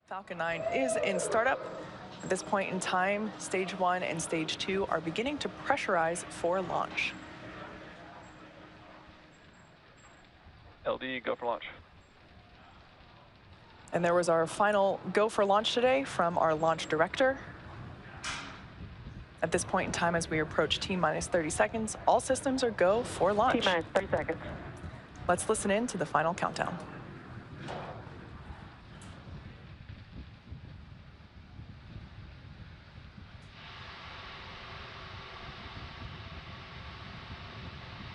Falcon 9 is in startup. At this point in time, stage 1 and stage 2 are beginning to pressurize for launch. LD, go for launch. And there was our final go for launch today from our launch director. At this point in time, as we approach T-minus 30 seconds, all systems are go for launch. T-minus 30 seconds. Let's listen in to the final countdown.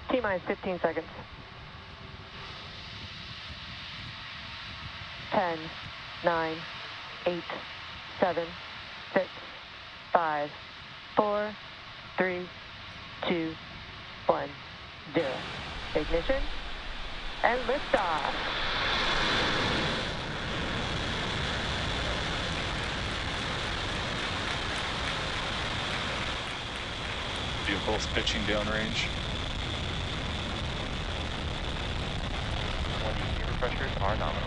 T-minus 15 seconds. 10, 9, 8, 7, 6, 5, 4, 3, 2, 1, 0. Ignition and liftoff. Vehicles pitching downrange. Gear pressures are nominal.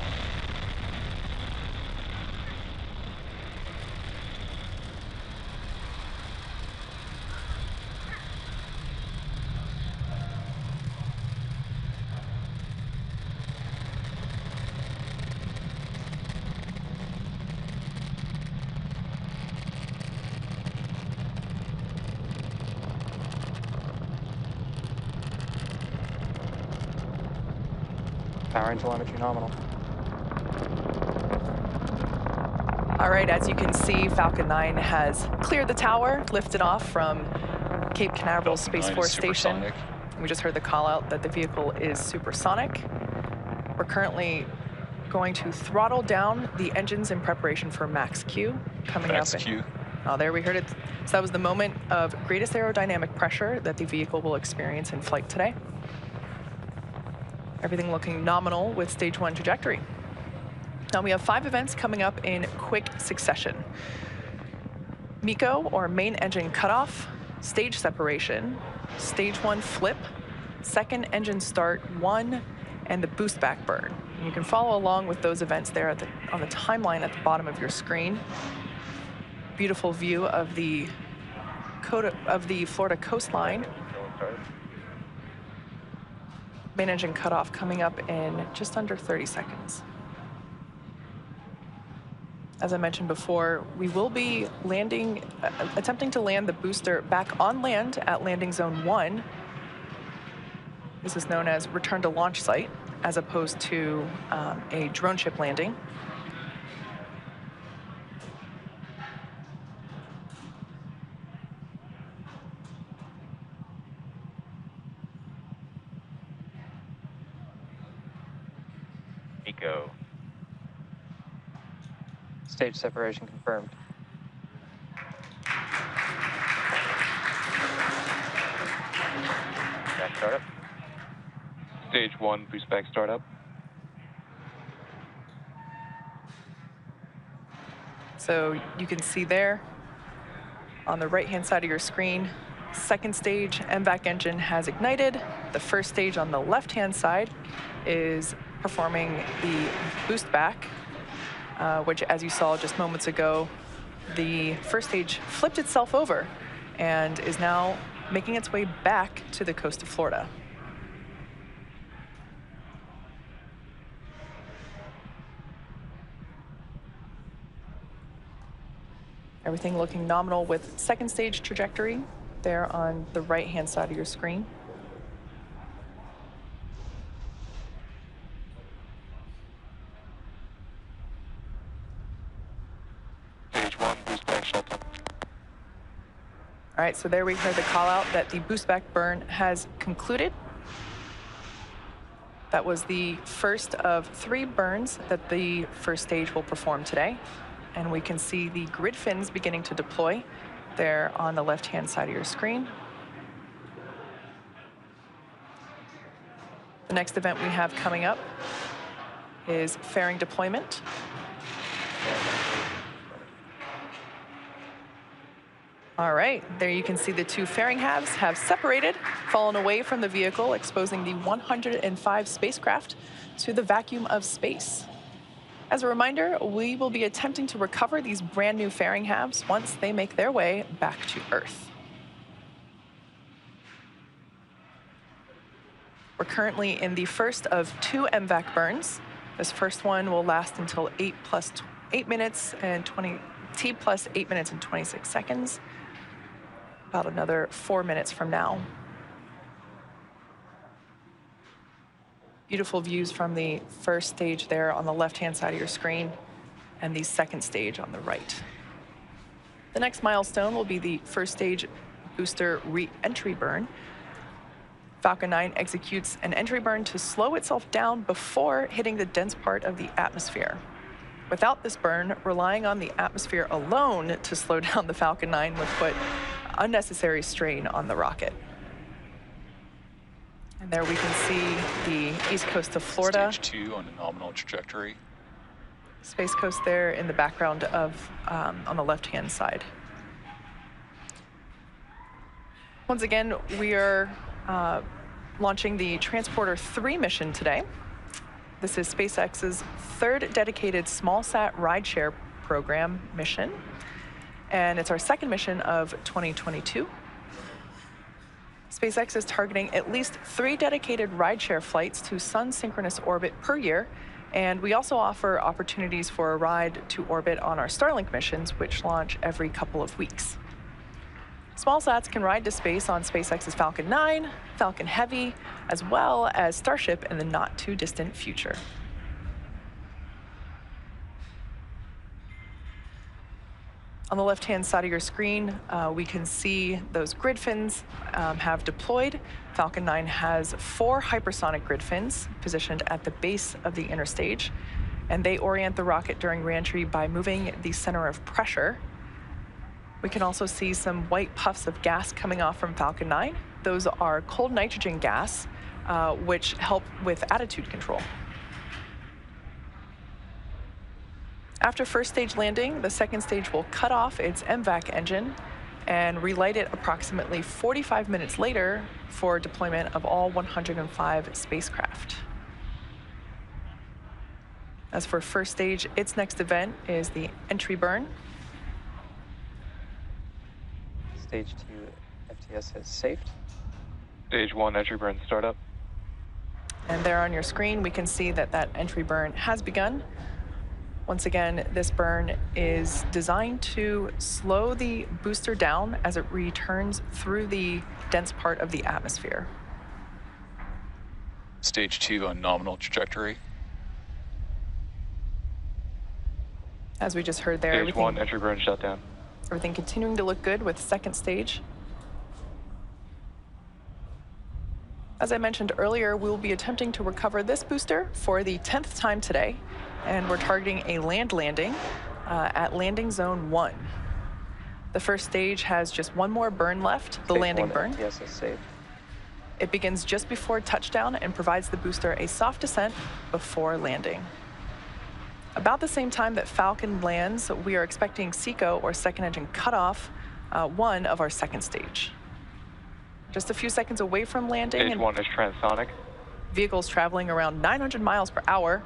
Power and telemetry nominal. All right, as you can see, Falcon 9 has cleared the tower, lifted off from Cape Canaveral Space Force Station. We just heard the call out that the vehicle is supersonic. We're currently going to throttle down the engines in preparation for max Q coming Max up. Q. Oh, there we heard it. So that was the moment of greatest aerodynamic pressure that the vehicle will experience in flight today. Everything looking nominal with stage 1 trajectory. Now we have 5 events coming up in quick succession. MECO, or main engine cutoff, stage separation, stage 1 flip, second engine start 1, and the boost back burn. And you can follow along with those events there on the timeline at the bottom of your screen. Beautiful view of the Florida coastline. Main engine cutoff coming up in just under 30 seconds. As I mentioned before, we will be attempting to land the booster back on land at landing zone 1. This is known as return to launch site, as opposed to a drone ship landing. MECO. Stage separation confirmed. Back startup. Stage 1 boost back startup. So you can see there on the right-hand side of your screen, second stage MVAC engine has ignited. The first stage on the left-hand side is performing the boost back, which, as you saw just moments ago, the first stage flipped itself over and is now making its way back to the coast of Florida. Everything looking nominal with second stage trajectory there on the right-hand side of your screen. Stage 1 boost back shuttle. All right, so there we heard the call out that the boost back burn has concluded. That was the first of 3 burns that the first stage will perform today. And we can see the grid fins beginning to deploy there on the left-hand side of your screen. The next event we have coming up is fairing deployment. All right, there you can see the 2 fairing halves have separated, fallen away from the vehicle, exposing the 105 spacecraft to the vacuum of space. As a reminder, we will be attempting to recover these brand new fairing halves once they make their way back to Earth. We're currently in the first of 2 MVAC burns. This first one will last until T plus 8 minutes and 26 seconds, about another 4 minutes from now. Beautiful views from the first stage there on the left-hand side of your screen and the second stage on the right. The next milestone will be the first stage booster re-entry burn. Falcon 9 executes an entry burn to slow itself down before hitting the dense part of the atmosphere. Without this burn, relying on the atmosphere alone to slow down the Falcon 9 would put unnecessary strain on the rocket. And there we can see the east coast of Florida. Stage 2 on a nominal trajectory. Space Coast there in the background of on the left-hand side. Once again, we are launching the Transporter 3 mission today. This is SpaceX's 3rd dedicated small-sat rideshare program mission, and it's our 2nd mission of 2022. SpaceX is targeting at least 3 dedicated rideshare flights to sun-synchronous orbit per year, and we also offer opportunities for a ride to orbit on our Starlink missions, which launch every couple of weeks. Small sats can ride to space on SpaceX's Falcon 9, Falcon Heavy, as well as Starship in the not-too-distant future. On the left-hand side of your screen, we can see those grid fins have deployed. Falcon 9 has 4 hypersonic grid fins positioned at the base of the inner stage, and they orient the rocket during reentry by moving the center of pressure. We can also see some white puffs of gas coming off from Falcon 9. Those are cold nitrogen gas, which help with attitude control. After first stage landing, the second stage will cut off its MVAC engine and relight it approximately 45 minutes later for deployment of all 105 spacecraft. As for first stage, its next event is the entry burn. Stage 2 FTS has safed. Stage 1 entry burn startup. And there on your screen, we can see that that entry burn has begun. Once again, this burn is designed to slow the booster down as it returns through the dense part of the atmosphere. Stage 2 on nominal trajectory. As we just heard there, Stage 1 entry burn shutdown. everything continuing to look good with second stage. As I mentioned earlier, we will be attempting to recover this booster for the 10th time today, and we're targeting a land landing at landing zone 1. The first stage has just one more burn left, the landing burn. FTS is safe. It begins just before touchdown and provides the booster a soft descent before landing. About the same time that Falcon lands, we are expecting SECO, or second engine cutoff, 1 of our second stage. Just a few seconds away from landing, Stage and 1 is transonic. vehicles traveling around 900 miles per hour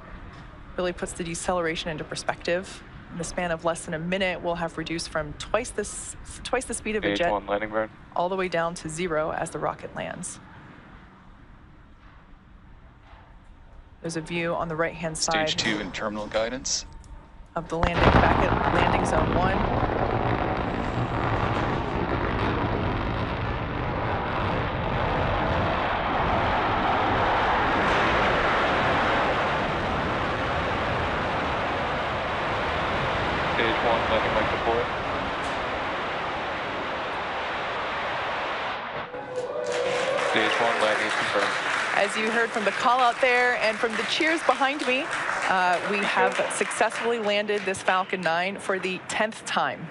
really puts the deceleration into perspective. In the span of less than a minute, we'll have reduced from twice the speed of a Stage jet 1 landing burn. all the way down to 0 as the rocket lands. There's a view on the right-hand side Stage 2 in terminal guidance. of the landing back at landing zone 1. Stage 1 landing light deployed. Stage 1 landing is confirmed. As you heard from the call out there and from the cheers behind me, we have successfully landed this Falcon 9 for the 10th time.